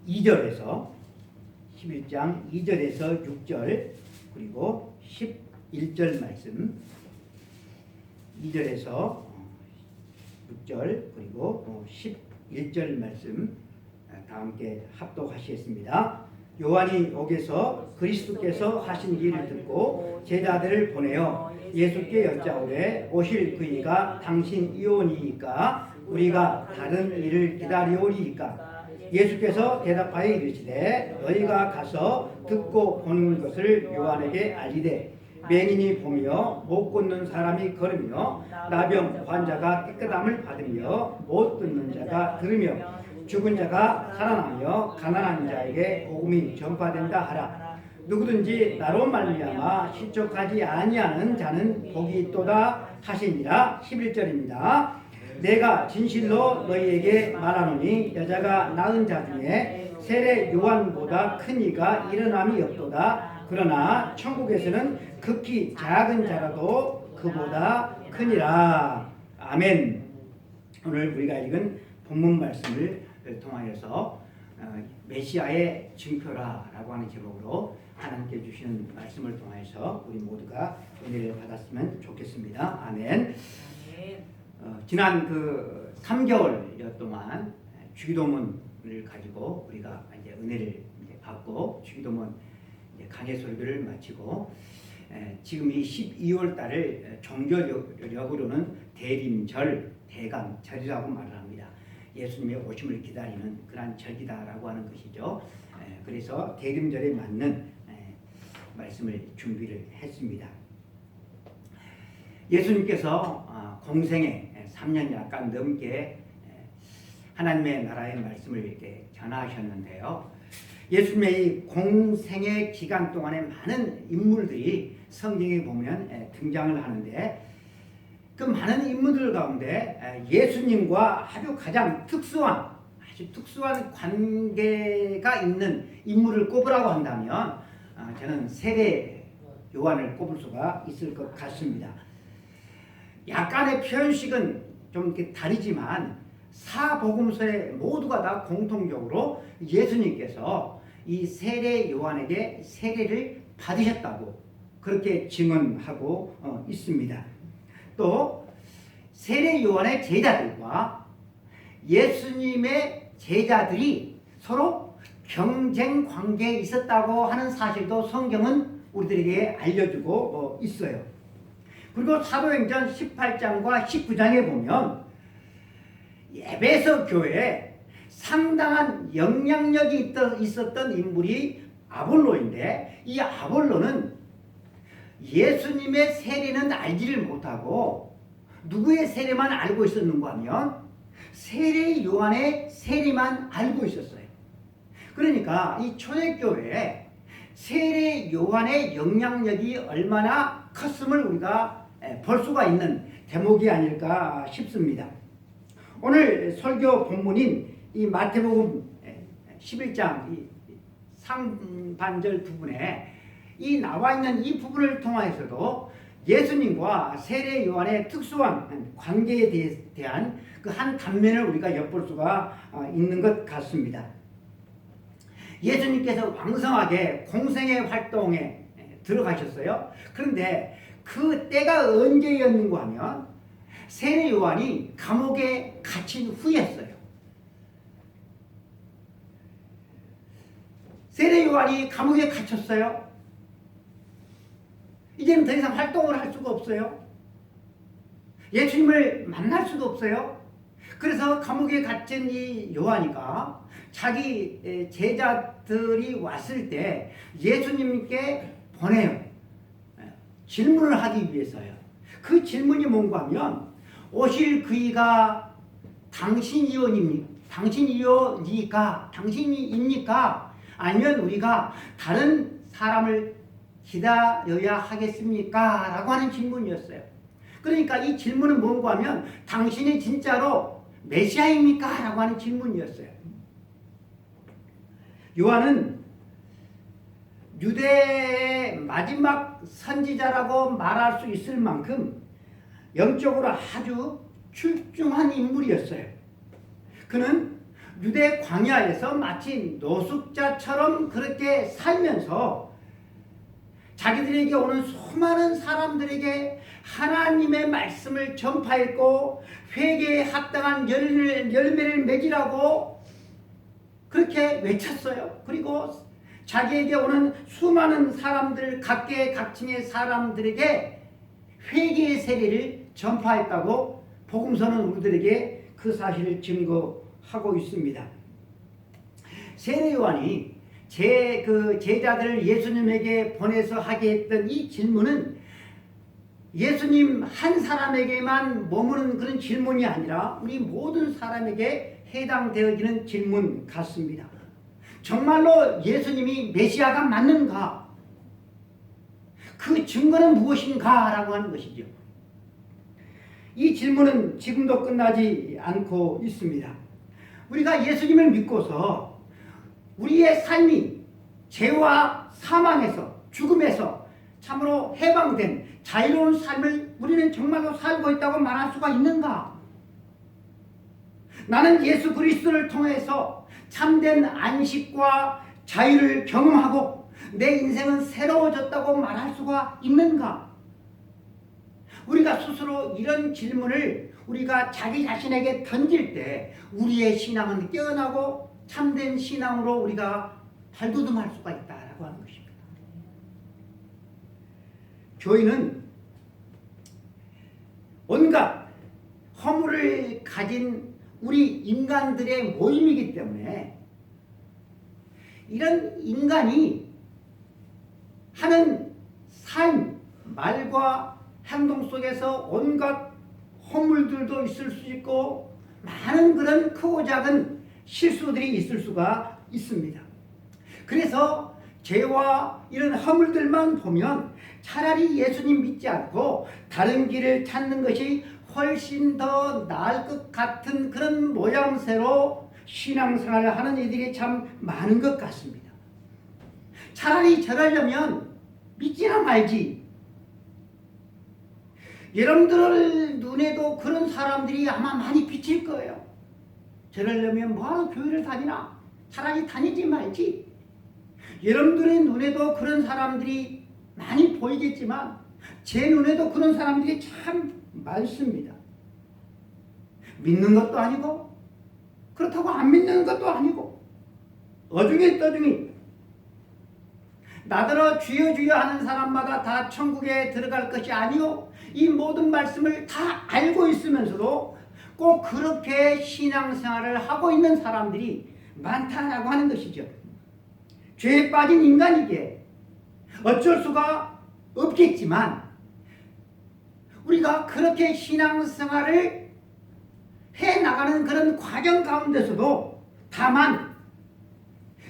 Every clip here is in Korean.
2절에서 11장 2절에서 6절 그리고 11절 말씀 2절에서 6절 그리고 11절 말씀 다 함께 합독하시겠습니다. 요한이 옥에서 그리스도께서 하신 일을 듣고 제자들을 보내어 예수께 여짜오되 오실 그이가 당신이오니이까 우리가 다른 일을 기다리오리이까. 예수께서 대답하여 이르시되 너희가 가서 듣고 보는 것을 요한에게 알리되 맹인이 보며 못 걷는 사람이 걸으며 나병 환자가 깨끗함을 받으며 못 듣는 자가 들으며 죽은 자가 살아나며 가난한 자에게 복음이 전파된다 하라. 누구든지 나로 말미암아 실족하지 아니하는 자는 복이 있도다 하시니라. 11절입니다. 내가 진실로 너희에게 말하노니 여자가 낳은 자 중에 세례 요한보다 큰 이가 일어남이 없도다. 그러나 천국에서는 극히 작은 자라도 그보다 크니라. 아멘. 오늘 우리가 읽은 본문 말씀을 통하여서 메시아의 증표라라고 하는 제목으로 하나님께 주시는 말씀을 통해서 우리 모두가 은혜를 받았으면 좋겠습니다. 아멘. 지난 3개월여 동안 주기도문을 가지고 우리가 이제 은혜를 받고 주기도문 강해 설교를 마치고 지금 이 12월 달을 종교력으로는 대림절, 대강절이라고 말을 합니다. 예수님의 오심을 기다리는 그러한 절기다라고 하는 것이죠. 그래서 대림절에 맞는 말씀을 준비를 했습니다. 예수님께서 공생에 3년 약간 넘게 하나님의 나라의 말씀을 이렇게 전하셨는데요. 예수님의 이 공생의 기간 동안에 많은 인물들이 성경에 보면 등장을 하는데 그 많은 인물들 가운데 예수님과 아주 가장 아주 특수한 관계가 있는 인물을 꼽으라고 한다면 저는 세례 요한을 꼽을 수가 있을 것 같습니다. 약간의 표현식은 좀 이렇게 다르지만 사복음서에 모두가 다 공통적으로 예수님께서 이 세례 요한에게 세례를 받으셨다고 그렇게 증언하고 있습니다. 또 세례 요한의 제자들과 예수님의 제자들이 서로 경쟁 관계에 있었다고 하는 사실도 성경은 우리들에게 알려주고 있어요. 그리고 사도행전 18장과 19장에 보면 에베소 교회에 상당한 영향력이 있었던 인물이 아볼로인데 이 아볼로는 예수님의 세례는 알지를 못하고 누구의 세례만 알고 있었는가 하면 세례 요한의 세례만 알고 있었어요. 그러니까 이 초대교회에 세례 요한의 영향력이 얼마나 컸음을 우리가 볼 수가 있는 대목이 아닐까 싶습니다. 오늘 설교 본문인 이 마태복음 11장 이 상반절 부분에 이 나와 있는 이 부분을 통해서도 예수님과 세례 요한의 특수한 관계에 대한 그 한 단면을 우리가 엿볼 수가 있는 것 같습니다. 예수님께서 왕성하게 공생의 활동에 들어가셨어요. 그런데 그 때가 언제였는가 하면 세례 요한이 감옥에 갇힌 후였어요. 세례 요한이 감옥에 갇혔어요. 이제는 더 이상 활동을 할 수가 없어요. 예수님을 만날 수도 없어요. 그래서 감옥에 갇힌 이 요한이가 자기 제자들이 왔을 때 예수님께 보내요. 질문을 하기 위해서요. 그 질문이 뭔가 하면 오실 그이가 당신이입니까? 아니면 우리가 다른 사람을 기다려야 하겠습니까? 라고 하는 질문이었어요. 그러니까 이 질문은 뭔가 하면 당신이 진짜로 메시아입니까? 라고 하는 질문이었어요. 요한은 유대의 마지막 선지자라고 말할 수 있을 만큼 영적으로 아주 출중한 인물이었어요. 그는 유대 광야에서 마치 노숙자처럼 그렇게 살면서 자기들에게 오는 수많은 사람들에게 하나님의 말씀을 전파했고 회개에 합당한 열매를 맺으라고 그렇게 외쳤어요. 그리고 자기에게 오는 수많은 사람들, 각계각층의 사람들에게 회개의 세례를 전파했다고 복음서는 우리들에게 그 사실을 증거하고 있습니다. 세례 요한이 제자들을 예수님에게 보내서 하게 했던 이 질문은 예수님 한 사람에게만 머무는 그런 질문이 아니라 우리 모든 사람에게 해당되어지는 질문 같습니다. 정말로 예수님이 메시아가 맞는가? 그 증거는 무엇인가? 라고 하는 것이죠. 이 질문은 지금도 끝나지 않고 있습니다. 우리가 예수님을 믿고서 우리의 삶이 죄와 사망에서, 죽음에서 참으로 해방된 자유로운 삶을 우리는 정말로 살고 있다고 말할 수가 있는가? 나는 예수 그리스도를 통해서 참된 안식과 자유를 경험하고 내 인생은 새로워졌다고 말할 수가 있는가? 우리가 스스로 이런 질문을 우리가 자기 자신에게 던질 때 우리의 신앙은 깨어나고 참된 신앙으로 우리가 발돋움할 수가 있다라고 하는 것입니다. 교회는 온갖 허물을 가진 우리 인간들의 모임이기 때문에 이런 인간이 하는 삶, 말과 행동 속에서 온갖 허물들도 있을 수 있고 많은 그런 크고 작은 실수들이 있을 수가 있습니다. 그래서 죄와 이런 허물들만 보면 차라리 예수님 믿지 않고 다른 길을 찾는 것이 훨씬 더 나을 것 같은 그런 모양새로 신앙생활을 하는 이들이 참 많은 것 같습니다. 차라리 저러려면 믿지나 말지. 여러분들 눈에도 그런 사람들이 아마 많이 비칠 거예요. 저러려면 뭐하러 교회를 다니나? 차라리 다니지 말지. 여러분들의 눈에도 그런 사람들이 많이 보이겠지만 제 눈에도 그런 사람들이 참 많습니다. 믿는 것도 아니고 그렇다고 안 믿는 것도 아니고 어중에 떠중이 나더러 주여 주여 하는 사람마다 다 천국에 들어갈 것이 아니요 이 모든 말씀을 다 알고 있으면서도 꼭 그렇게 신앙생활을 하고 있는 사람들이 많다라고 하는 것이죠. 죄에 빠진 인간이기에 어쩔 수가 없겠지만 우리가 그렇게 신앙생활을 해나가는 그런 과정 가운데서도 다만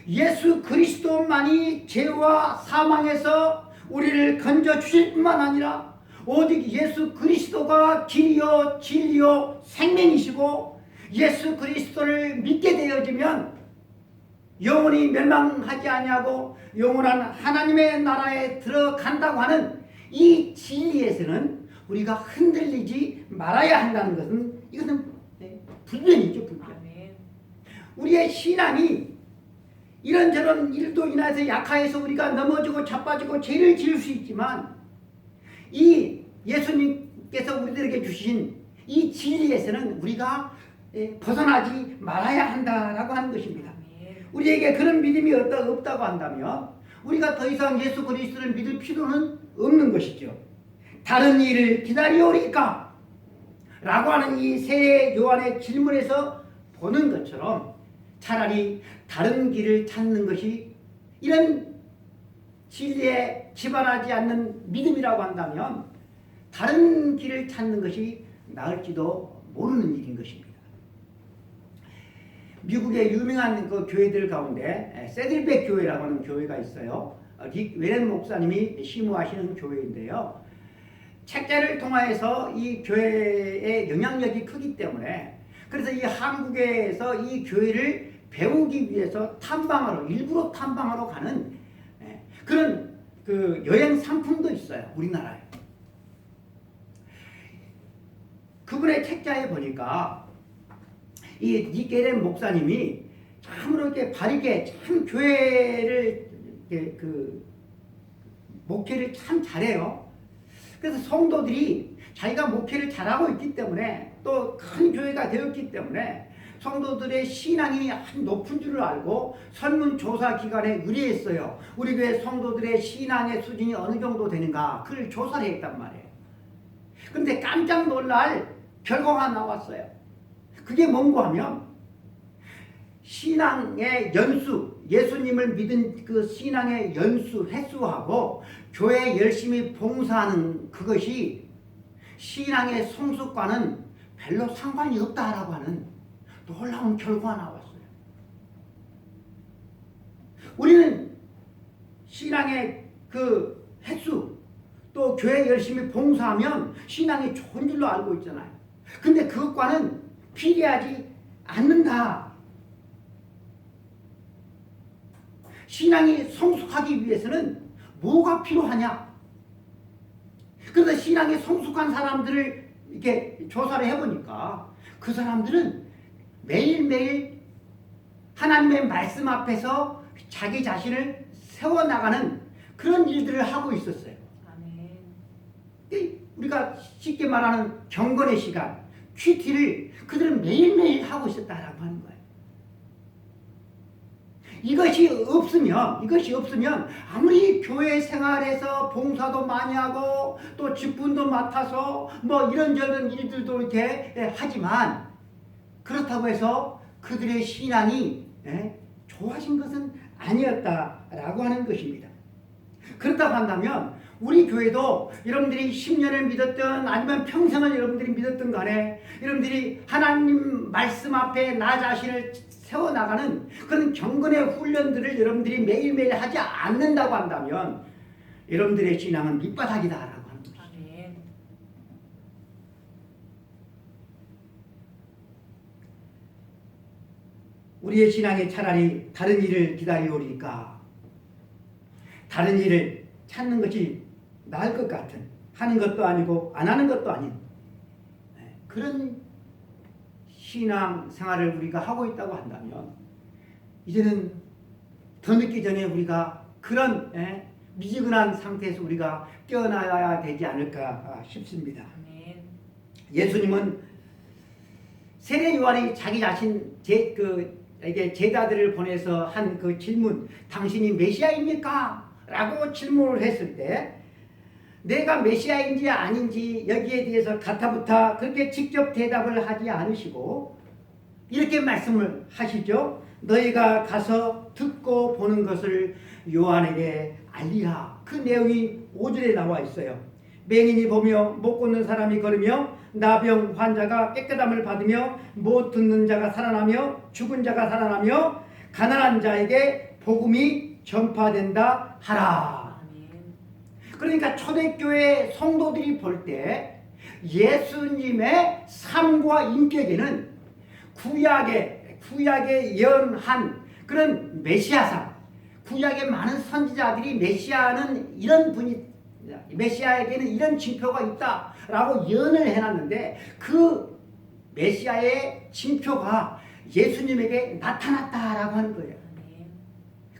예수 그리스도만이 죄와 사망에서 우리를 건져주실 뿐만 아니라 오직 예수 그리스도가 길이요 진리요 생명이시고 예수 그리스도를 믿게 되어지면 영원히 멸망하지 아니하고 영원한 하나님의 나라에 들어간다고 하는 이 진리에서는 우리가 흔들리지 말아야 한다는 것은 이것은 불변이죠. 불변. 우리의 신앙이 이런저런 일도 인해서 약하여서 우리가 넘어지고 자빠지고 죄를 지을 수 있지만 이 예수님께서 우리들에게 주신 이 진리에서는 우리가 벗어나지 말아야 한다라고 하는 것입니다. 우리에게 그런 믿음이 없다고 한다면 우리가 더 이상 예수 그리스도를 믿을 필요는 없는 것이죠. 다른 일을 기다리오리까? 라고 하는 이 세례 요한의 질문에서 보는 것처럼 차라리 다른 길을 찾는 것이 이런 진리에 기반하지 않는 믿음이라고 한다면 다른 길을 찾는 것이 나을지도 모르는 일인 것입니다. 미국의 유명한 그 교회들 가운데 세들백 교회라고 하는 교회가 있어요. 릭 웨렌 목사님이 심호하시는 교회인데요. 책자를 통하여서 이 교회의 영향력이 크기 때문에 그래서 이 한국에서 이 교회를 배우기 위해서 탐방하러 일부러 탐방하러 가는 그런 그 여행 상품도 있어요. 우리나라에. 그분의 책자에 보니까 이 니게덴 목사님이 참으로 이렇게 바르게 참 교회를 목회를 참 잘해요. 그래서 성도들이 자기가 목회를 잘하고 있기 때문에 또 큰 교회가 되었기 때문에 성도들의 신앙이 아주 높은 줄을 알고 설문조사 기간에 의뢰했어요. 우리 교회 성도들의 신앙의 수준이 어느 정도 되는가 그걸 조사를 했단 말이에요. 그런데 깜짝 놀랄 결과가 나왔어요. 그게 뭔가 하면 신앙의 연수, 예수님을 믿은 그 신앙의 연수, 횟수하고 교회에 열심히 봉사하는 그것이 신앙의 성숙과는 별로 상관이 없다라고 하는 놀라운 결과가 나왔어요. 우리는 신앙의 그 횟수, 또 교회에 열심히 봉사하면 신앙이 좋은 줄로 알고 있잖아요. 근데 그것과는 비례하지 않는다. 신앙이 성숙하기 위해서는 뭐가 필요하냐? 그래서 신앙이 성숙한 사람들을 이렇게 조사를 해보니까 그 사람들은 매일매일 하나님의 말씀 앞에서 자기 자신을 세워나가는 그런 일들을 하고 있었어요. 아멘. 우리가 쉽게 말하는 경건의 시간, 큐티를 그들은 매일매일 하고 있었다라고 하는 거예요. 이것이 없으면 아무리 교회 생활에서 봉사도 많이 하고 또 직분도 맡아서 뭐 이런저런 일들도 이렇게 하지만 그렇다고 해서 그들의 신앙이 좋아진 것은 아니었다라고 하는 것입니다. 그렇다고 한다면 우리 교회도 여러분들이 10년을 믿었던 아니면 평생을 여러분들이 믿었던 간에 여러분들이 하나님 말씀 앞에 나 자신을 세워나가는 그런 경건의 훈련들을 여러분들이 매일매일 하지 않는다고 한다면 여러분들의 신앙은 밑바닥이다라고 하는 것입니다. 아멘. 우리의 신앙이 차라리 다른 일을 기다리오리니까 다른 일을 찾는 것이 나을 것 같은, 하는 것도 아니고 안 하는 것도 아닌 그런 신앙 생활을 우리가 하고 있다고 한다면 이제는 더 늦기 전에 우리가 그런 미지근한 상태에서 우리가 깨어나야 되지 않을까 싶습니다. 예수님은 세례 요한이 자기 자신 에게 제자들을 보내서 한 그 질문, 당신이 메시아입니까? 라고 질문을 했을 때 내가 메시아인지 아닌지 여기에 대해서 가타부타 그렇게 직접 대답을 하지 않으시고 이렇게 말씀을 하시죠. 너희가 가서 듣고 보는 것을 요한에게 알리라. 그 내용이 5절에 나와 있어요. 맹인이 보며 못 걷는 사람이 걸으며 나병 환자가 깨끗함을 받으며 못 듣는 자가 살아나며 죽은 자가 살아나며 가난한 자에게 복음이 전파된다 하라. 그러니까 초대교회 성도들이 볼 때 예수님의 삶과 인격에는 구약에 예언한 그런 메시아상, 구약의 많은 선지자들이 메시아는 이런 분이, 메시아에게는 이런 징표가 있다라고 예언을 해놨는데 그 메시아의 징표가 예수님에게 나타났다라고 하는 거예요.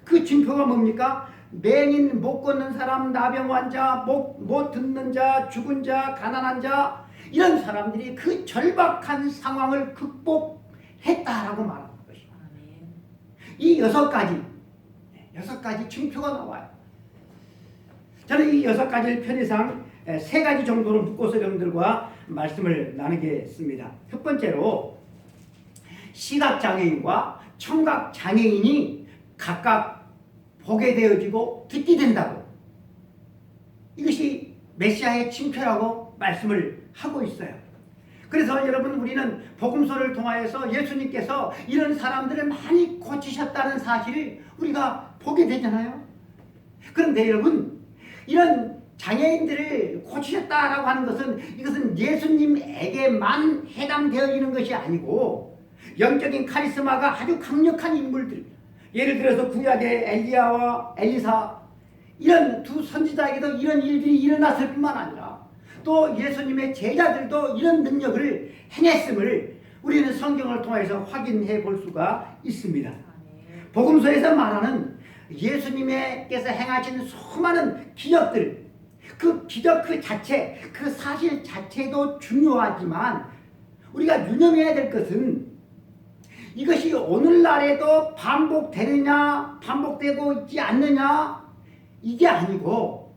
그 징표가 뭡니까? 맹인, 못 걷는 사람, 나병 환자, 못 듣는 자, 죽은 자, 가난한 자 이런 사람들이 그 절박한 상황을 극복했다라고 말하는 것입니다. 이 6가지 징표가 나와요. 저는 이 6가지를 편의상 3가지 정도로 묶어서 여러분들과 말씀을 나누겠습니다. 첫 번째로 시각장애인과 청각장애인이 각각 보게 되어지고 듣게 된다고. 이것이 메시아의 징표라고 말씀을 하고 있어요. 그래서 여러분 우리는 복음서를 통하여서 예수님께서 이런 사람들을 많이 고치셨다는 사실을 우리가 보게 되잖아요. 그런데 여러분 이런 장애인들을 고치셨다라고 하는 것은 이것은 예수님에게만 해당되어 있는 것이 아니고 영적인 카리스마가 아주 강력한 인물들, 예를 들어서 구약의 엘리야와 엘리사 이런 두 선지자에게도 이런 일들이 일어났을 뿐만 아니라 또 예수님의 제자들도 이런 능력을 행했음을 우리는 성경을 통해서 확인해 볼 수가 있습니다. 복음서에서 말하는 예수님께서 행하신 수많은 기적들, 그 기적 그 자체, 그 사실 자체도 중요하지만 우리가 유념해야 될 것은 이것이 오늘날에도 반복되느냐, 반복되고 있지 않느냐, 이게 아니고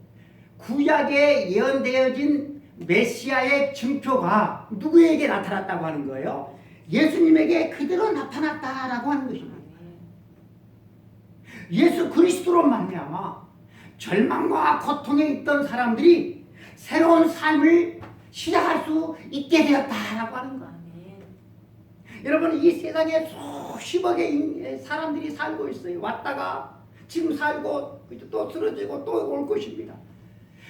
구약에 예언되어진 메시아의 증표가 누구에게 나타났다고 하는 거예요? 예수님에게 그대로 나타났다라고 하는 것입니다. 예수 그리스도로 말미암아 절망과 고통에 있던 사람들이 새로운 삶을 시작할 수 있게 되었다라고 하는 거예요. 여러분, 이 세상에 수십억의 사람들이 살고 있어요. 왔다가 지금 살고 또 쓰러지고 또 올 것입니다.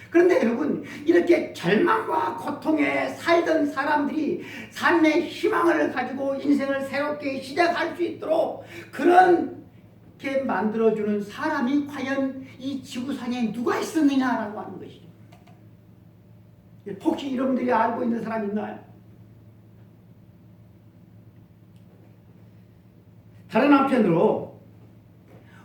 그런데 여러분, 이렇게 절망과 고통에 살던 사람들이 삶의 희망을 가지고 인생을 새롭게 시작할 수 있도록 그렇게 만들어주는 사람이 과연 이 지구상에 누가 있었느냐라고 하는 것이죠. 혹시 여러분들이 알고 있는 사람 있나요? 다른 한편으로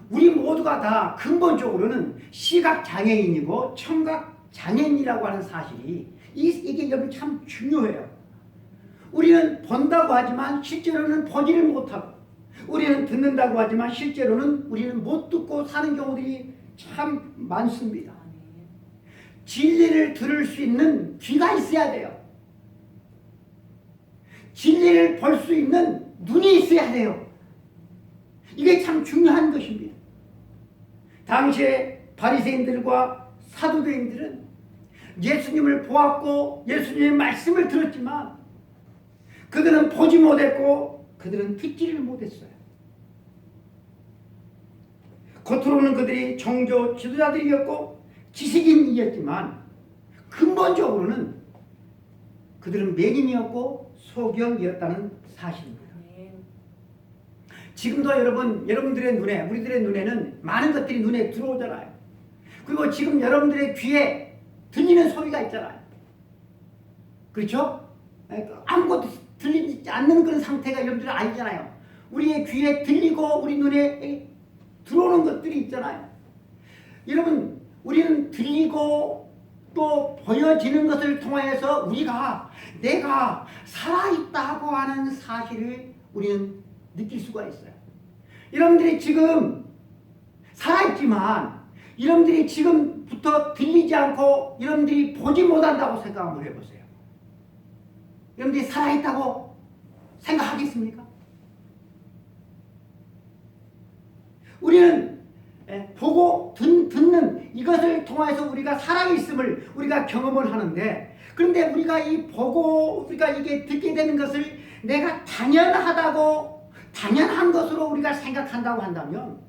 우리 모두가 다 근본적으로는 시각장애인이고 청각장애인이라고 하는 사실이 이게 여러분 참 중요해요. 우리는 본다고 하지만 실제로는 보지를 못하고, 우리는 듣는다고 하지만 실제로는 우리는 못 듣고 사는 경우들이 참 많습니다. 진리를 들을 수 있는 귀가 있어야 돼요. 진리를 볼 수 있는 눈이 있어야 돼요. 이게 참 중요한 것입니다. 당시에 바리새인들과 사두개인들은 예수님을 보았고 예수님의 말씀을 들었지만 그들은 보지 못했고 그들은 듣지를 못했어요. 겉으로는 그들이 종교 지도자들이었고 지식인이었지만 근본적으로는 그들은 맹인이었고 소경이었다는 사실입니다. 지금도 여러분들의 눈에, 우리들의 눈에는 많은 것들이 눈에 들어오잖아요. 그리고 지금 여러분들의 귀에 들리는 소리가 있잖아요. 그렇죠? 아무것도 들리지 않는 그런 상태가 여러분들은 아니잖아요. 우리의 귀에 들리고 우리 눈에 들어오는 것들이 있잖아요. 여러분, 우리는 들리고 또 보여지는 것을 통해서 내가 살아있다고 하는 사실을 우리는 느낄 수가 있어요. 여러분들이 지금 살아있지만 여러분들이 지금부터 들리지 않고 여러분들이 보지 못한다고 생각 한번 해보세요. 여러분들이 살아있다고 생각하겠습니까? 우리는 보고 듣는 이것을 통해서 우리가 살아있음을 우리가 경험을 하는데, 그런데 우리가 우리가 이게 듣게 되는 것을 내가 당연한 것으로 우리가 생각한다고 한다면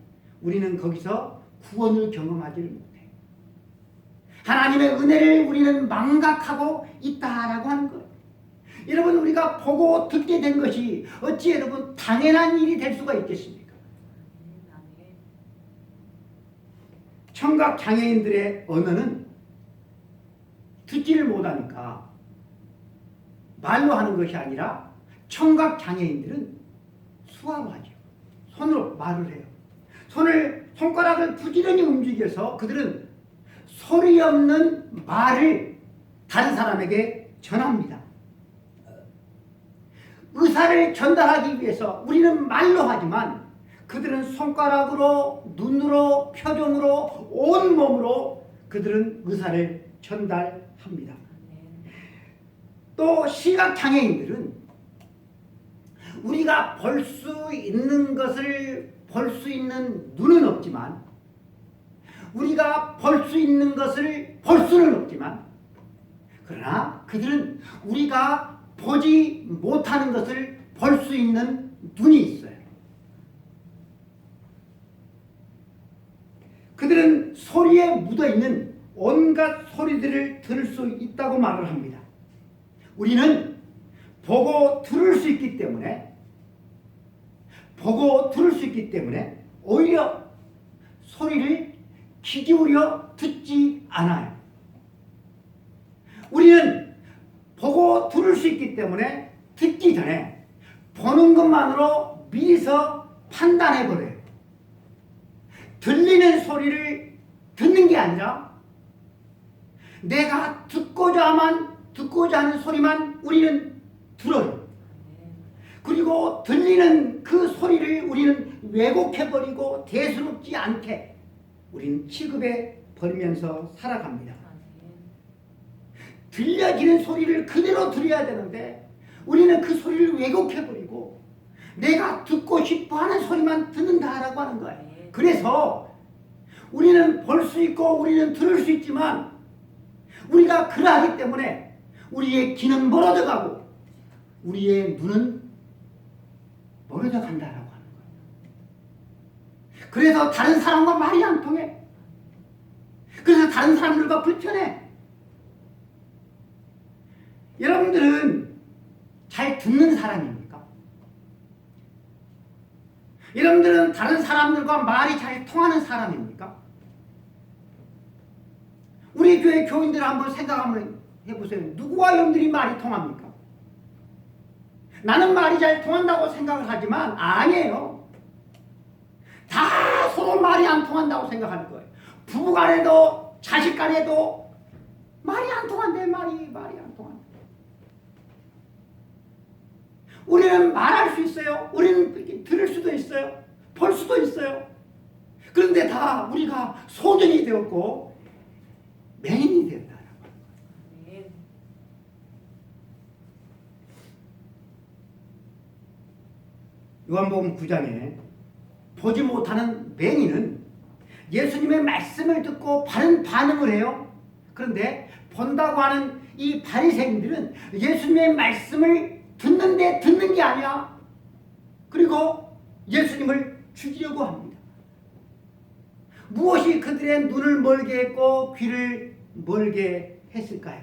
우리는 거기서 구원을 경험하지를 못해요. 하나님의 은혜를 우리는 망각하고 있다라고 하는 거예요. 여러분, 우리가 보고 듣게 된 것이 어찌 여러분 당연한 일이 될 수가 있겠습니까? 청각장애인들의 언어는 듣지를 못하니까 말로 하는 것이 아니라 청각장애인들은 수화로 하죠. 손으로 말을 해요. 손가락을 부지런히 움직여서 그들은 소리 없는 말을 다른 사람에게 전합니다. 의사를 전달하기 위해서 우리는 말로 하지만 그들은 손가락으로, 눈으로, 표정으로, 온몸으로 그들은 의사를 전달합니다. 또 시각장애인들은 우리가 볼 수 있는 것을 볼 수 있는 눈은 없지만, 우리가 볼 수 있는 것을 볼 수는 없지만, 그러나 그들은 우리가 보지 못하는 것을 볼 수 있는 눈이 있어요. 그들은 소리에 묻어있는 온갖 소리들을 들을 수 있다고 말을 합니다. 우리는 보고 들을 수 있기 때문에 오히려 소리를 귀 기울여 듣지 않아요. 우리는 보고 들을 수 있기 때문에 듣기 전에 보는 것만으로 미리서 판단해버려요. 들리는 소리를 듣는 게 아니라 내가 듣고자 하는 소리만 우리는 들어요. 그리고 들리는 그 소리를 우리는 왜곡해버리고 대수롭지 않게 우리는 취급해 버리면서 살아갑니다. 들려지는 소리를 그대로 들어야 되는데 우리는 그 소리를 왜곡해버리고 내가 듣고 싶어하는 소리만 듣는다라고 하는 거예요. 그래서 우리는 볼 수 있고 우리는 들을 수 있지만 우리가 그러하기 때문에 우리의 귀는 멀어져 가고 우리의 눈은 멀어져 간다라고 하는 거예요. 그래서 다른 사람과 말이 안 통해. 그래서 다른 사람들과 불편해. 여러분들은 잘 듣는 사람입니까? 여러분들은 다른 사람들과 말이 잘 통하는 사람입니까? 우리 교회 교인들 한번 생각 한번 해보세요. 누구와 여러분들이 말이 통합니까? 나는 말이 잘 통한다고 생각을 하지만 아니에요. 다 서로 말이 안 통한다고 생각하는 거예요. 부부간에도 자식간에도 말이 안 통한대. 말이 안 통한대. 우리는 말할 수 있어요. 우리는 들을 수도 있어요. 볼 수도 있어요. 그런데 다 우리가 소견이 되었고 맹인이 된다. 요한복음 9장에 보지 못하는 맹인은 예수님의 말씀을 듣고 바른 반응을 해요. 그런데 본다고 하는 이 바리새인들은 예수님의 말씀을 듣는데 듣는 게 아니야. 그리고 예수님을 죽이려고 합니다. 무엇이 그들의 눈을 멀게 했고 귀를 멀게 했을까요?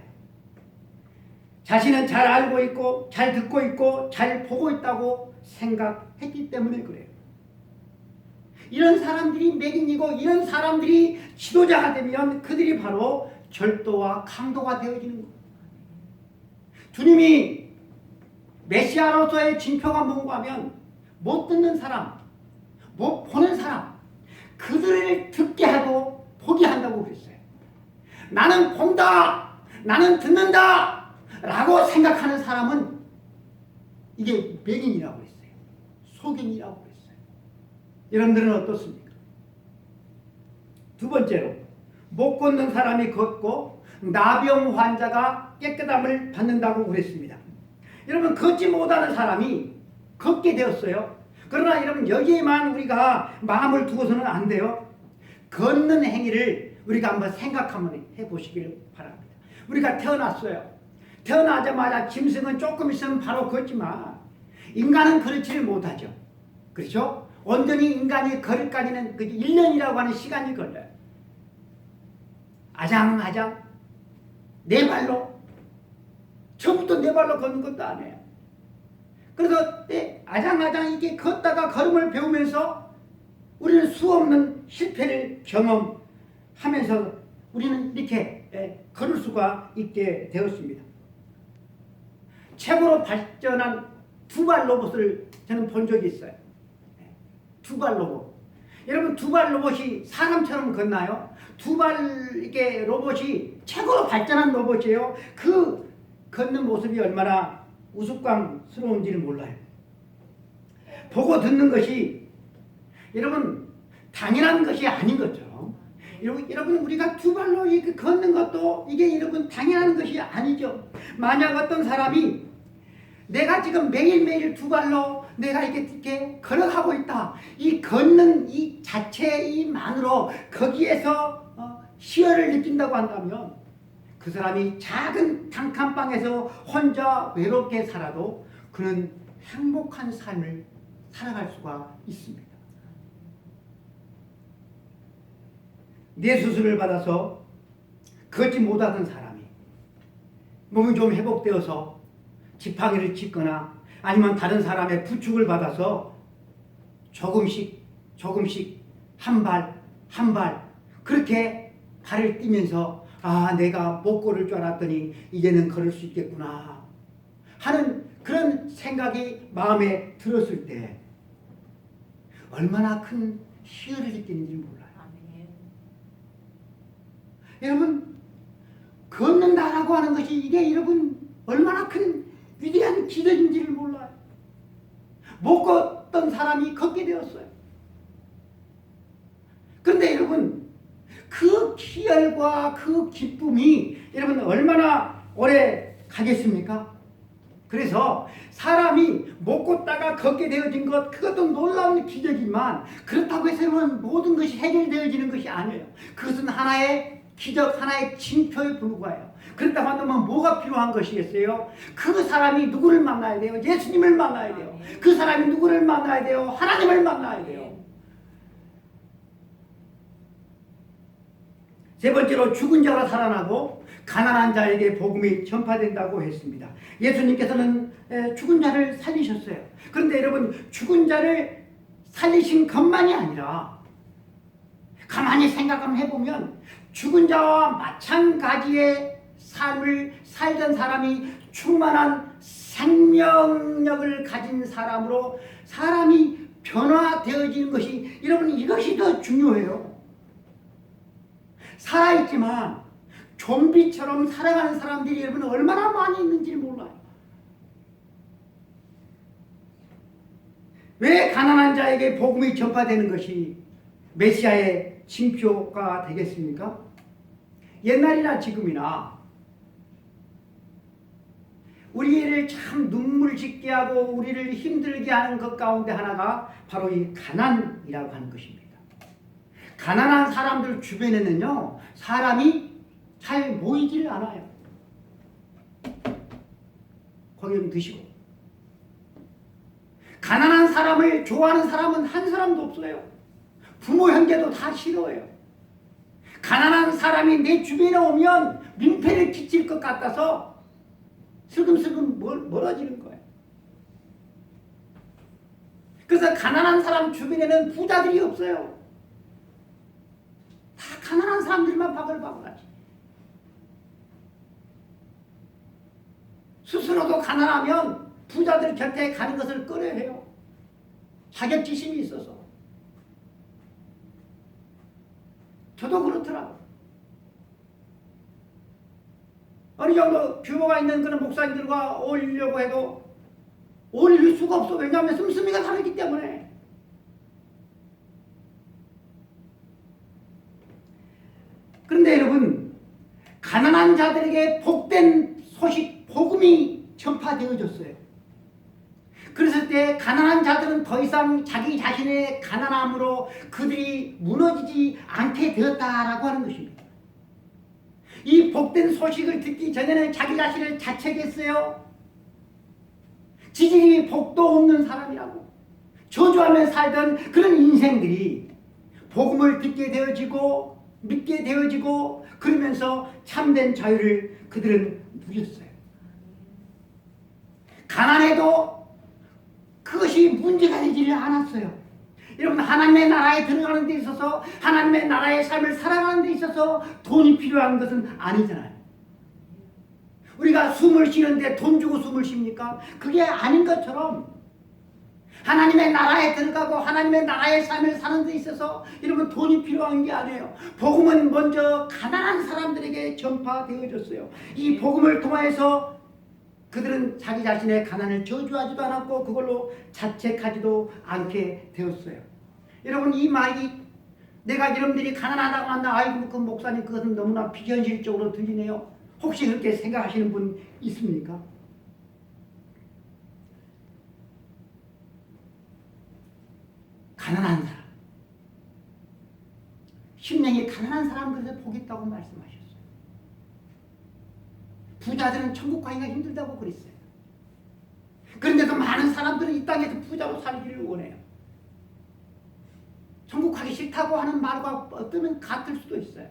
자신은 잘 알고 있고 잘 듣고 있고 잘 보고 있다고 생각했기 때문에 그래요. 이런 사람들이 맹인이고 이런 사람들이 지도자가 되면 그들이 바로 절도와 강도가 되어지는 거예요. 주님이 메시아로서의 징표가 뭔가 하면 못 듣는 사람, 못 보는 사람, 그들을 듣게 하고 보게 한다고 그랬어요. 나는 본다, 나는 듣는다 라고 생각하는 사람은 이게 맹인이라고 그랬어요. 소견이라고 그랬어요. 여러분들은 어떻습니까? 두 번째로 못 걷는 사람이 걷고 나병 환자가 깨끗함을 받는다고 그랬습니다. 여러분 걷지 못하는 사람이 걷게 되었어요. 그러나 여러분 여기에만 우리가 마음을 두고서는 안 돼요. 걷는 행위를 우리가 한번 생각 한번 해보시길 바랍니다. 우리가 태어났어요. 태어나자마자 짐승은 조금 있으면 바로 걷지만 인간은 그렇지를 못하죠. 그렇죠? 온전히 인간이 걸을까지는 1년이라고 하는 시간이 걸려요. 아장아장 네 발로 처음부터 네 발로 걷는 것도 아니에요. 그래서 아장아장 이렇게 걷다가 걸음을 배우면서 우리는 수없는 실패를 경험하면서 우리는 이렇게 걸을 수가 있게 되었습니다. 최고로 발전한 두발 로봇을 저는 본 적이 있어요. 두발 로봇. 여러분 두발 로봇이 사람처럼 걷나요? 두발 이렇게 로봇이 최고로 발전한 로봇이에요. 그 걷는 모습이 얼마나 우스꽝스러운지는 몰라요. 보고 듣는 것이 여러분 당연한 것이 아닌 거죠. 여러분 우리가 두 발로 이렇게 걷는 것도 이게 여러분 당연한 것이 아니죠. 만약 어떤 사람이 내가 지금 매일매일 두 발로 내가 이렇게 걸어가고 있다. 이 걷는 이 자체만으로 거기에서 희열을 느낀다고 한다면 그 사람이 작은 단칸방에서 혼자 외롭게 살아도 그는 행복한 삶을 살아갈 수가 있습니다. 뇌수술을 받아서 걷지 못하던 사람이 몸이 좀 회복되어서 지팡이를 짚거나 아니면 다른 사람의 부축을 받아서 조금씩 한 발 그렇게 발을 띄면서 아 내가 못 걸을 줄 알았더니 이제는 걸을 수 있겠구나 하는 그런 생각이 마음에 들었을 때 얼마나 큰 희열을 느끼는지 몰라요. 여러분, 걷는다라고 하는 것이 이게 여러분 얼마나 큰 위대한 기적인지를 몰라요. 못 걷던 사람이 걷게 되었어요. 그런데 여러분, 그 희열과 그 기쁨이 여러분 얼마나 오래 가겠습니까? 그래서 사람이 못 걷다가 걷게 되어진 것, 그것도 놀라운 기적이지만 그렇다고 해서 모든 것이 해결되어지는 것이 아니에요. 그것은 하나의 기적, 하나의 징표에 불과해요. 그렇다고 한다면 뭐가 필요한 것이겠어요? 그 사람이 누구를 만나야 돼요? 예수님을 만나야 돼요. 그 사람이 누구를 만나야 돼요? 하나님을 만나야 돼요. 세 번째로 죽은 자가 살아나고 가난한 자에게 복음이 전파된다고 했습니다. 예수님께서는 죽은 자를 살리셨어요. 그런데 여러분, 죽은 자를 살리신 것만이 아니라 가만히 생각을 해보면 죽은 자와 마찬가지의 삶을 살던 사람이 충만한 생명력을 가진 사람으로 사람이 변화되어지는 것이, 여러분, 이것이 더 중요해요. 살아있지만 좀비처럼 살아가는 사람들이 여러분 얼마나 많이 있는지 몰라요. 왜 가난한 자에게 복음이 전파되는 것이 메시아의 징표가 되겠습니까? 옛날이나 지금이나 우리를 참 눈물 짓게 하고 우리를 힘들게 하는 것 가운데 하나가 바로 이 가난이라고 하는 것입니다. 가난한 사람들 주변에는요, 사람이 잘 모이지를 않아요. 거기 좀 드시고. 가난한 사람을 좋아하는 사람은 한 사람도 없어요. 부모 형제도 다 싫어해요. 가난한 사람이 내 주변에 오면 민폐를 끼칠 것 같아서 슬금슬금 멀어지는 거예요. 그래서 가난한 사람 주변에는 부자들이 없어요. 다 가난한 사람들만 바글바글하지. 스스로도 가난하면 부자들 곁에 가는 것을 꺼려해요. 자격지심이 있어서. 저도 그렇더라고요. 어느 정도 규모가 있는 그런 목사님들과 어울리려고 해도 어울릴 수가 없어. 왜냐하면 씀씀이가 다르기 때문에. 그런데 여러분, 가난한 자들에게 복된 소식, 복음이 전파되어졌어요. 그랬을 때 가난한 자들은 더 이상 자기 자신의 가난함으로 그들이 무너지지 않게 되었다라고 하는 것입니다. 이 복된 소식을 듣기 전에는 자기 자신을 자책했어요. 지질이 복도 없는 사람이라고 저주하며 살던 그런 인생들이 복음을 듣게 되어지고 믿게 되어지고 그러면서 참된 자유를 그들은 누렸어요. 가난해도 그것이 문제가 되지를 않았어요. 여러분, 하나님의 나라에 들어가는 데 있어서, 하나님의 나라의 삶을 살아가는 데 있어서 돈이 필요한 것은 아니잖아요. 우리가 숨을 쉬는데 돈 주고 숨을 쉽니까? 그게 아닌 것처럼 하나님의 나라에 들어가고 하나님의 나라의 삶을 사는 데 있어서 여러분 돈이 필요한 게 아니에요. 복음은 먼저 가난한 사람들에게 전파되어졌어요. 이 복음을 통해서 그들은 자기 자신의 가난을 저주하지도 않았고 그걸로 자책하지도 않게 되었어요. 여러분, 이 말이 내가 여러분들이 가난하다고 한다, 아이고 그 목사님 그것은 너무나 비현실적으로 들리네요. 혹시 그렇게 생각하시는 분 있습니까? 가난한 사람, 심령이 가난한 사람들에게 복이 있다고 말씀하셨어요. 부자들은 천국 가기가 힘들다고 그랬어요. 그런데도 많은 사람들은 이 땅에서 부자로 살기를 원해요. 천국 가기 싫다고 하는 말과 어쩌면 같을 수도 있어요.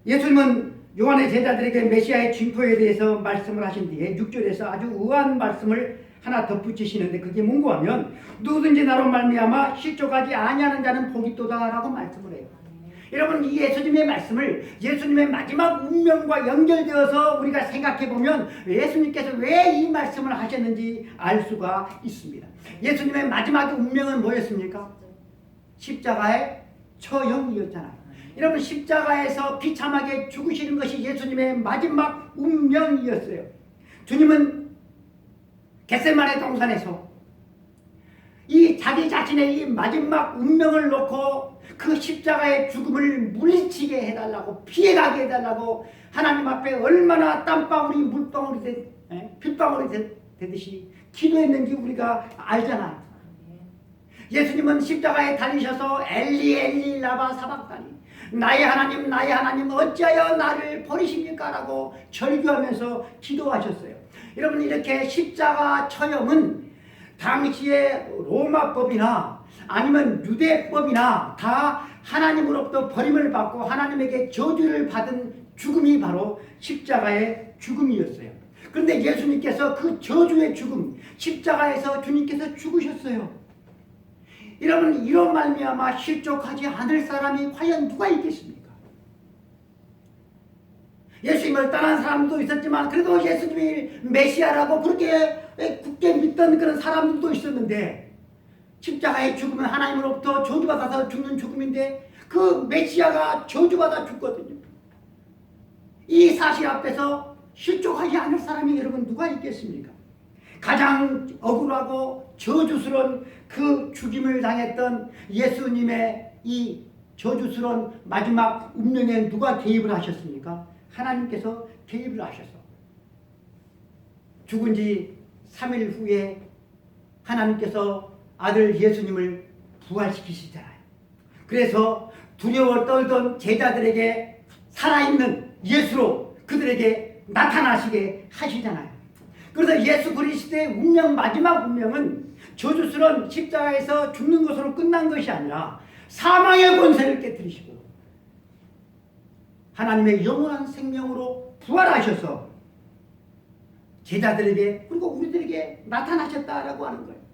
예수님은 요한의 제자들에게 메시아의 징표에 대해서 말씀을 하신 뒤에 6절에서 아주 우아한 말씀을 하나 덧붙이시는데 그게 뭔가 하면 누구든지 나로 말미암아 실족하지 아니하는 자는 복이 있도다 라고 말씀을 해요. 여러분, 이 예수님의 말씀을 예수님의 마지막 운명과 연결되어서 우리가 생각해 보면 예수님께서 왜 이 말씀을 하셨는지 알 수가 있습니다. 예수님의 마지막 운명은 뭐였습니까? 십자가의 처형이었잖아요. 여러분, 십자가에서 비참하게 죽으시는 것이 예수님의 마지막 운명이었어요. 주님은 겟세마네 동산에서 이 자기 자신의 이 마지막 운명을 놓고 그 십자가의 죽음을 물리치게 해달라고, 피해가게 해달라고 하나님 앞에 얼마나 땀방울이 물방울이 빗방울이 되듯이 기도했는지 우리가 알잖아요. 예수님은 십자가에 달리셔서 엘리 엘리 라바 사박다니, 나의 하나님 어찌하여 나를 버리십니까? 라고 절규하면서 기도하셨어요. 여러분, 이렇게 십자가 처형은 당시의 로마법이나 아니면 유대법이나 다 하나님으로부터 버림을 받고 하나님에게 저주를 받은 죽음이 바로 십자가의 죽음이었어요. 그런데 예수님께서 그 저주의 죽음, 십자가에서 주님께서 죽으셨어요. 여러분, 이런 말미암아 실족하지 않을 사람이 과연 누가 있겠습니까? 예수님을 떠난 사람도 있었지만 그래도 예수님이 메시아라고 그렇게 굳게 믿던 그런 사람들도 있었는데, 십자가의 죽음은 하나님으로부터 저주받아서 죽는 죽음인데 그 메시아가 저주받아 죽거든요. 이 사실 앞에서 실족하지 않을 사람이 여러분 누가 있겠습니까? 가장 억울하고 저주스러운 그 죽임을 당했던 예수님의 이 저주스러운 마지막 운명에 누가 개입을 하셨습니까? 하나님께서 개입을 하셔서 죽은 지 3일 후에 하나님께서 아들 예수님을 부활시키시잖아요. 그래서 두려워 떨던 제자들에게 살아있는 예수로 그들에게 나타나시게 하시잖아요. 그래서 예수 그리스도의 운명, 마지막 운명은 저주스러운 십자가에서 죽는 것으로 끝난 것이 아니라 사망의 권세를 깨뜨리시고 하나님의 영원한 생명으로 부활하셔서 제자들에게 그리고 우리들에게 나타나셨다라고 하는 거예요.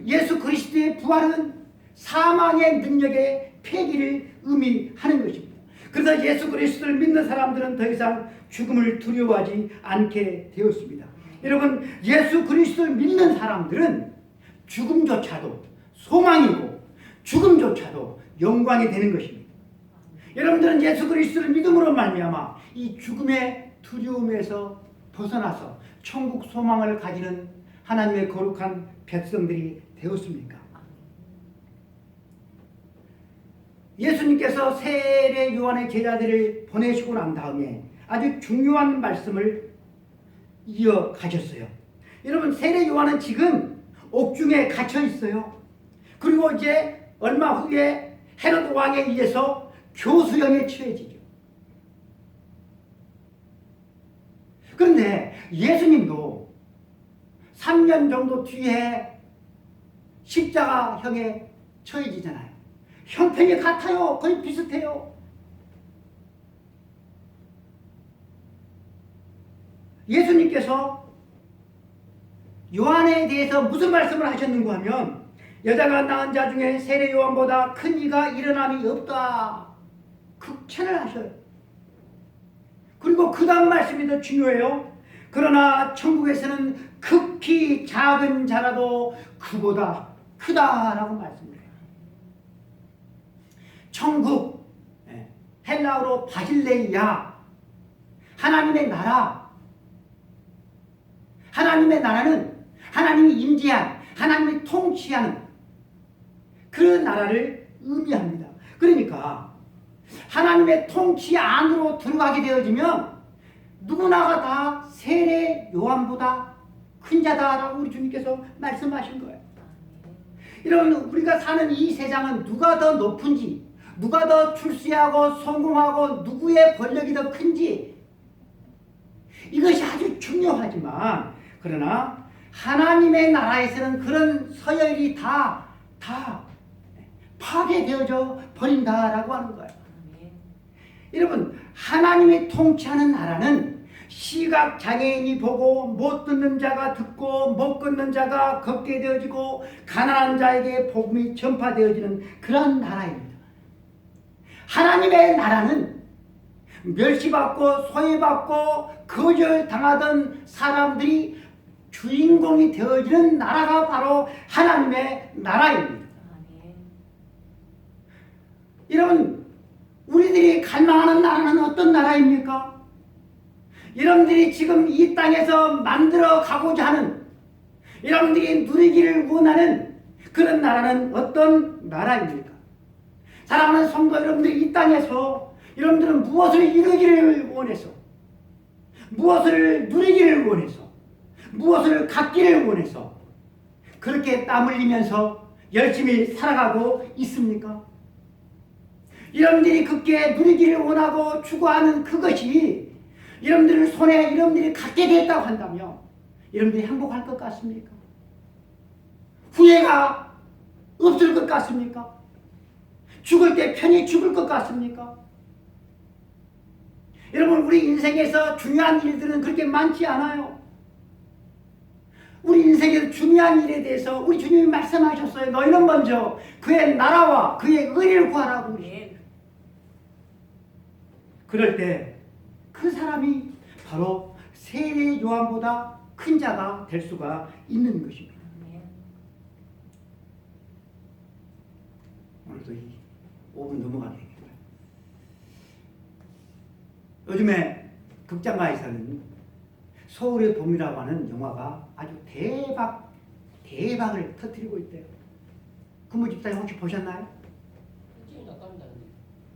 예수 그리스도의 부활은 사망의 능력의 폐기를 의미하는 것입니다. 그래서 예수 그리스도를 믿는 사람들은 더 이상 죽음을 두려워하지 않게 되었습니다. 여러분, 예수 그리스도를 믿는 사람들은 죽음조차도 소망이고 죽음조차도 영광이 되는 것입니다. 여러분들은 예수 그리스도를 믿음으로 말미암아 이 죽음의 두려움에서 벗어나서 천국 소망을 가지는 하나님의 거룩한 백성들이 되었습니까? 예수님께서 세례 요한의 제자들을 보내시고 난 다음에 아주 중요한 말씀을 이어가셨어요. 여러분, 세례 요한은 지금 옥중에 갇혀 있어요. 그리고 이제 얼마 후에 헤롯 왕에 의해서 교수형에 처해지죠. 그런데 예수님도 3년 정도 뒤에 십자가형에 처해지잖아요. 형편이 같아요. 거의 비슷해요. 예수님께서 요한에 대해서 무슨 말씀을 하셨는가 하면 여자가 낳은 자 중에 세례 요한보다 큰 이가 일어남이 없다. 극찬을 하셔요. 그리고 그 다음 말씀이 더 중요해요. 그러나 천국에서는 극히 작은 자라도 그보다 크다라고 말씀해요. 천국, 헬라어로 바실레이아, 하나님의 나라. 하나님의 나라는 하나님이 임재한, 하나님이 통치하는 그 나라를 의미합니다. 그러니까 하나님의 통치 안으로 들어가게 되어지면 누구나가 다 세례 요한보다 큰 자다라고 우리 주님께서 말씀하신 거예요. 이런 우리가 사는 이 세상은 누가 더 높은지, 누가 더 출세하고 성공하고 누구의 권력이 더 큰지 이것이 아주 중요하지만, 그러나 하나님의 나라에서는 그런 서열이 다 파괴되어져 버린다라고 하는 거예요. 여러분, 하나님이 통치하는 나라는 시각장애인이 보고 못 듣는 자가 듣고 못 걷는 자가 걷게 되어지고 가난한 자에게 복음이 전파되어지는 그런 나라입니다. 하나님의 나라는 멸시받고 소외받고 거절당하던 사람들이 주인공이 되어지는 나라가 바로 하나님의 나라입니다. 여러분, 우리들이 갈망하는 나라는 어떤 나라입니까? 여러분들이 지금 이 땅에서 만들어 가고자 하는, 여러분들이 누리기를 원하는 그런 나라는 어떤 나라입니까? 사랑하는 성도 여러분들이 이 땅에서 여러분들은 무엇을 이루기를 원해서, 무엇을 누리기를 원해서, 무엇을 갖기를 원해서 그렇게 땀 흘리면서 열심히 살아가고 있습니까? 여러분들이 그렇게 누리기를 원하고 추구하는 그것이 여러분들 손에 여러분들이 갖게 됐다고 한다면 여러분들이 행복할 것 같습니까? 후회가 없을 것 같습니까? 죽을 때 편히 죽을 것 같습니까? 여러분, 우리 인생에서 중요한 일들은 그렇게 많지 않아요. 우리 인생에서 중요한 일에 대해서 우리 주님이 말씀하셨어요. 너희는 먼저 그의 나라와 그의 의를 구하라고. 그럴 때 그 사람이 바로 세례 요한보다 큰 자가 될 수가 있는 것입니다. 오늘도 5분 넘어가겠습니다. 요즘에 극장가에서는 서울의 봄이라고 하는 영화가 아주 대박을 터뜨리고 있대요. 근무 집사님 혹시 보셨나요?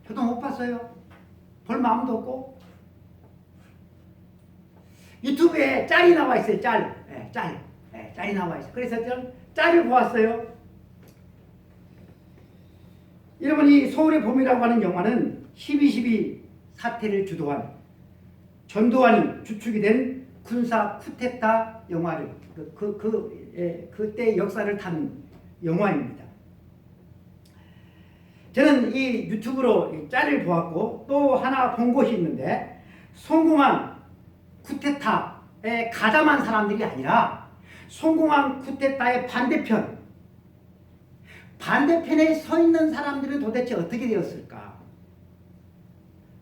저도 못 봤어요. 볼 마음도 없고. 유튜브에 짤이 나와 있어요. 짤이 나와 있어요. 그래서 저는 짤을 보았어요. 여러분, 이 서울의 봄이라고 하는 영화는 12.12 사태를 주도한 전두환이 주축이 된 군사 쿠데타 영화를 그때 역사를 타는 영화입니다. 저는 이 유튜브로 짤을 보았고 또 하나 본 것이 있는데, 성공한 쿠데타에 가담한 사람들이 아니라 성공한 쿠데타의 반대편에 서 있는 사람들은 도대체 어떻게 되었을까?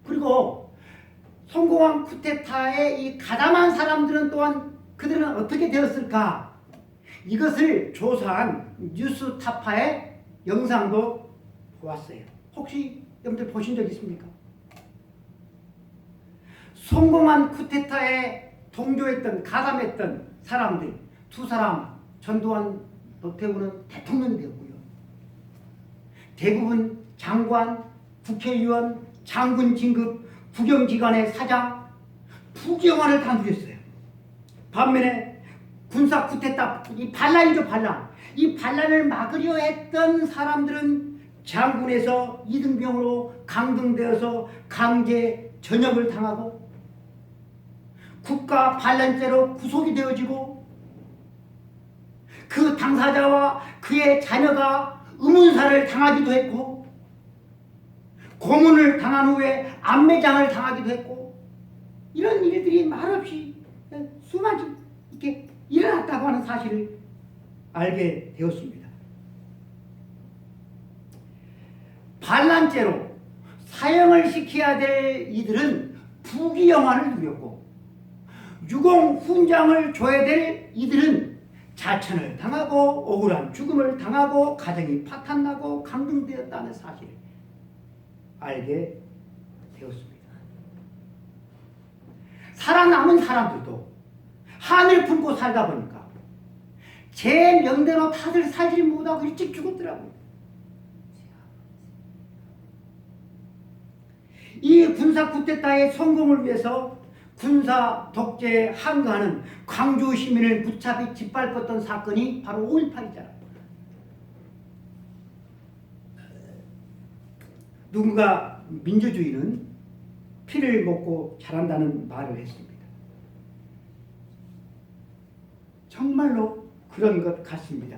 그리고 성공한 쿠데타에 이 가담한 사람들은 또한 그들은 어떻게 되었을까? 이것을 조사한 뉴스타파의 영상도 보았어요. 혹시 여러분들 보신 적 있습니까? 성공한 쿠데타에 동조했던, 가담했던 사람들 두 사람, 전두환, 노태우는 대통령이 되었고요. 대부분 장관, 국회의원, 장군 진급, 국영기관의 사장, 부경환을 다 누렸어요. 반면에 군사 쿠데타, 이 반란이죠, 반란. 이 반란을 막으려 했던 사람들은 장군에서 이등병으로 강등되어서 강제 전역을 당하고 국가 반란죄로 구속이 되어지고 그 당사자와 그의 자녀가 의문사를 당하기도 했고 고문을 당한 후에 안매장을 당하기도 했고, 이런 일들이 말없이 수많이 이렇게 일어났다고 하는 사실을 알게 되었습니다. 반란죄로 사형을 시켜야 될 이들은 부귀영화를 누렸고, 유공훈장을 줘야 될 이들은 자천을 당하고 억울한 죽음을 당하고 가정이 파탄나고 강등되었다는 사실을 알게 되었습니다. 살아남은 사람들도 한을 품고 살다 보니까 제 명대로 다들 살지 못하고 일찍 죽었더라고요. 이 군사 쿠데타의 성공을 위해서 군사 독재에 항거하는 광주 시민을 무차별 짓밟았던 사건이 바로 5.18이잖아요. 누군가 민주주의는 피를 먹고 자란다는 말을 했습니다. 정말로 그런 것 같습니다.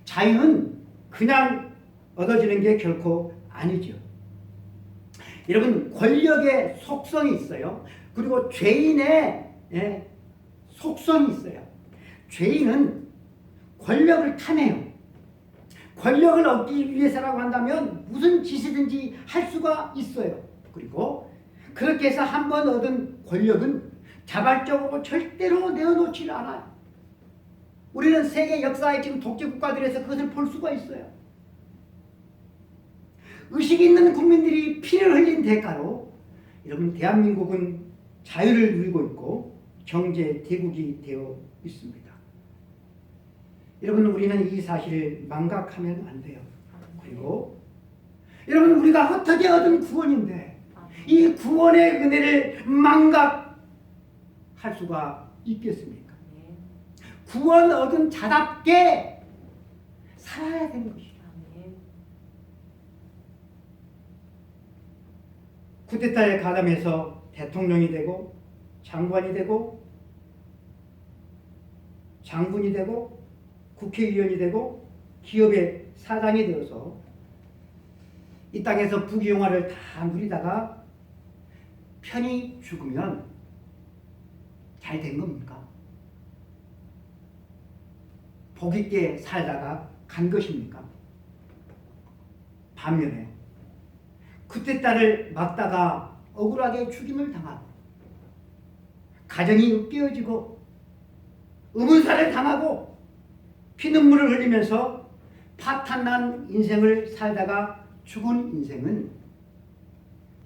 자유는 그냥 얻어지는 게 결코 아니죠. 여러분, 권력의 속성이 있어요. 그리고 죄인의 속성이 있어요. 죄인은 권력을 탐해요. 권력을 얻기 위해서라고 한다면 무슨 짓이든지 할 수가 있어요. 그리고 그렇게 해서 한번 얻은 권력은 자발적으로 절대로 내어놓지를 않아요. 우리는 세계 역사의 지금 독재 국가들에서 그것을 볼 수가 있어요. 의식 있는 국민들이 피를 흘린 대가로 여러분 대한민국은 자유를 누리고 있고 경제 대국이 되어 있습니다. 여러분 우리는 이 사실을 망각하면 안 돼요. 그리고 여러분 우리가 어떻게 얻은 구원인데 이 구원의 은혜를 망각할 수가 있겠습니까? 구원 얻은 자답게 살아야 되는 것이죠. 쿠데타에 가담해서 대통령이 되고 장관이 되고 장군이 되고 국회의원이 되고 기업의 사장이 되어서 이 땅에서 부귀영화를 다 누리다가 편히 죽으면 잘 된 겁니까? 복 있게 살다가 간 것입니까? 반면에 쿠데타를 막다가 억울하게 죽임을 당하고 가정이 깨어지고 의문사를 당하고 피눈물을 흘리면서 파탄난 인생을 살다가 죽은 인생은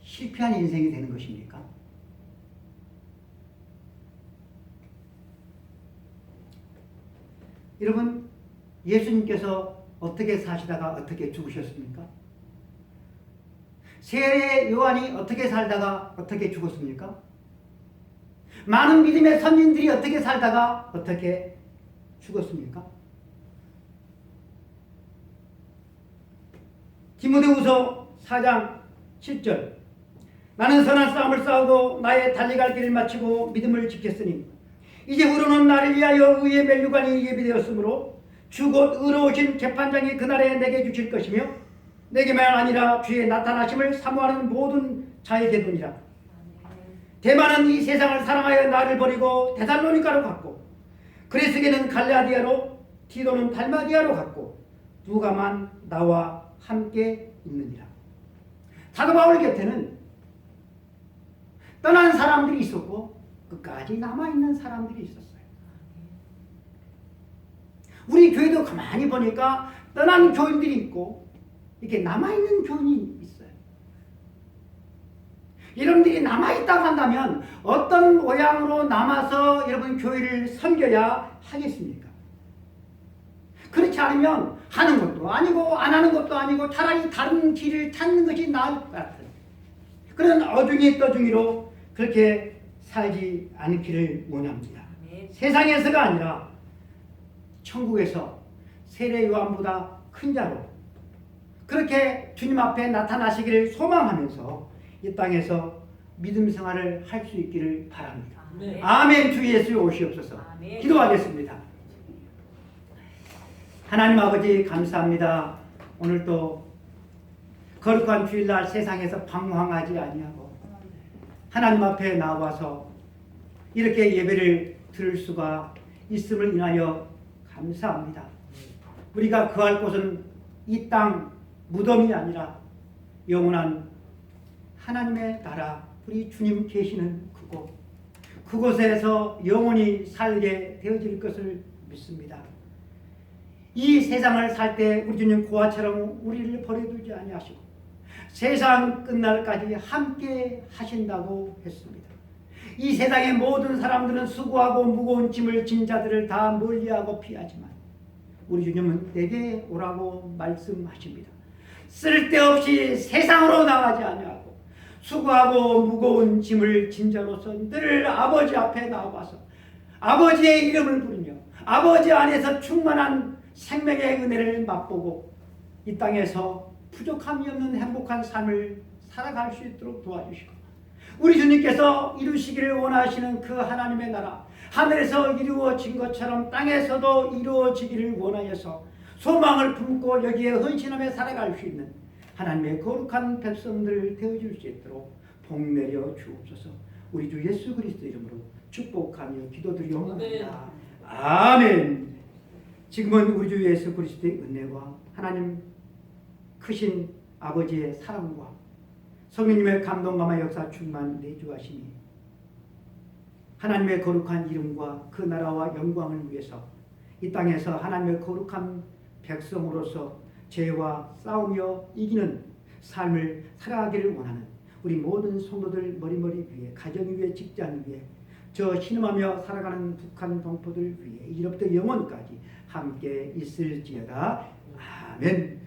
실패한 인생이 되는 것입니까? 여러분 예수님께서 어떻게 사시다가 어떻게 죽으셨습니까? 세례 요한이 어떻게 살다가 어떻게 죽었습니까? 많은 믿음의 선진들이 어떻게 살다가 어떻게 죽었습니까? 디모데후서 4장 7절 나는 선한 싸움을 싸우고 나의 달려갈 길을 마치고 믿음을 지켰으니 이제부로는 나를 위하여 의의 면류관이 예비되었으므로 주 곧 의로우신 재판장이 그날에 내게 주실 것이며 내게만 아니라 주의 나타나심을 사모하는 모든 자에게도니라. 대만은 이 세상을 사랑하여 나를 버리고 데살로니가로 갔고 그레스게는 갈라디아로 디도는 달마디아로 갔고 누가만 나와 함께 있느니라. 사도 바울 곁에는 떠난 사람들이 있었고 끝까지 남아있는 사람들이 있었어요. 우리 교회도 가만히 보니까 떠난 교인들이 있고 이렇게 남아있는 교인이 있어요. 여러분들이 남아있다고 한다면 어떤 모양으로 남아서 여러분 교회를 섬겨야 하겠습니까? 그렇지 않으면 하는 것도 아니고 안 하는 것도 아니고 차라리 다른 길을 찾는 것이 나을 것 같은 그런 어중이 떠중이로 그렇게 살지 않기를 원합니다. 세상에서가 아니라 천국에서 세례 요한보다 큰 자로 그렇게 주님 앞에 나타나시기를 소망하면서 이 땅에서 믿음 생활을 할 수 있기를 바랍니다. 아멘. 주 예수 오시옵소서. 기도하겠습니다. 하나님 아버지 감사합니다. 오늘도 거룩한 주일날 세상에서 방황하지 아니하고 하나님 앞에 나와서 이렇게 예배를 드릴 수가 있음을 인하여 감사합니다. 우리가 거할 곳은 이 땅 무덤이 아니라 영원한 하나님의 나라 우리 주님 계시는 그곳 그곳에서 영원히 살게 되어질 것을 믿습니다. 이 세상을 살 때 우리 주님 고아처럼 우리를 버려두지 아니하시고 세상 끝날까지 함께 하신다고 했습니다. 이 세상의 모든 사람들은 수고하고 무거운 짐을 진 자들을 다 멀리하고 피하지만 우리 주님은 내게 오라고 말씀하십니다. 쓸데없이 세상으로 나가지 아니하고 수고하고 무거운 짐을 진 자로서 늘 아버지 앞에 나와서 아버지의 이름을 부르며 아버지 안에서 충만한 생명의 은혜를 맛보고 이 땅에서 부족함이 없는 행복한 삶을 살아갈 수 있도록 도와주시고 우리 주님께서 이루시기를 원하시는 그 하나님의 나라 하늘에서 이루어진 것처럼 땅에서도 이루어지기를 원하여서 소망을 품고 여기에 헌신하며 살아갈 수 있는 하나님의 거룩한 백성들 되어줄 수 있도록 복 내려 주옵소서. 우리 주 예수 그리스도 이름으로 축복하며 기도드리옵나이다. 아멘. 지금은 우리 주 예수 그리스도의 은혜와 하나님 크신 아버지의 사랑과 성령님의 감동감화 역사 충만 내주하시니 하나님의 거룩한 이름과 그 나라와 영광을 위해서 이 땅에서 하나님의 거룩한 백성으로서 죄와 싸우며 이기는 삶을 살아가기를 원하는 우리 모든 성도들 머리머리 위에, 가정 위에, 직장 위에, 저 신음하며 살아가는 북한 동포들 위에 이제부터 영원까지 함께 있을지어다. 아멘.